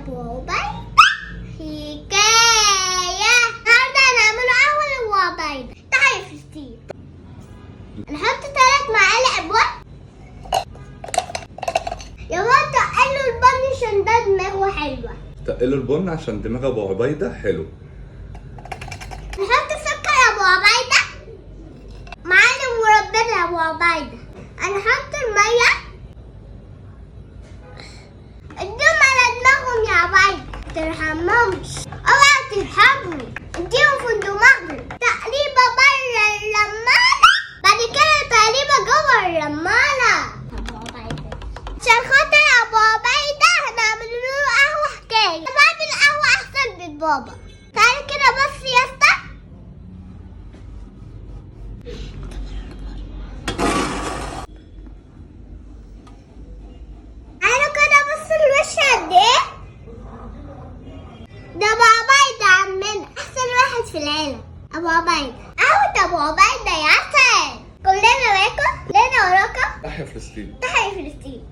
أبو عبيدة حكاية. النهاردة هنعمله قهوة لأبو عبيدة. تعالي يا فلسطين. نحط 3 معالق بن. يا بابا تقلوا البن عشان ده دماغه حلوة. تقلوا البن عشان دماغ ابو عبيدة حلو. نحط سكر يا أبو عبيدة. معالق مربى يا أبو عبيدة. هنحط المية. اديهم على دماغهم يا عبيدة. مترحمهمش. اوعى ترحمني. اديهم في دماغهم. تقليبة بره الرمالة. بعد كده تقليبة جوه الرمالة. عشان خاطر أبو عبيدة هنعمل له قهوة حكاية. بعمل قهوة أحسن من بابا. تعالي كده بص يا اسطى. تعالوا كده بص الوش قد ايه. ده أبو عبيدة عمنا أحسن واحد في العالم. أبو عبيدة قهوة أبو عبيدة يا عسل. كلنا معاكم كلنا وراكم. تحيا فلسطين. تحيا فلسطين.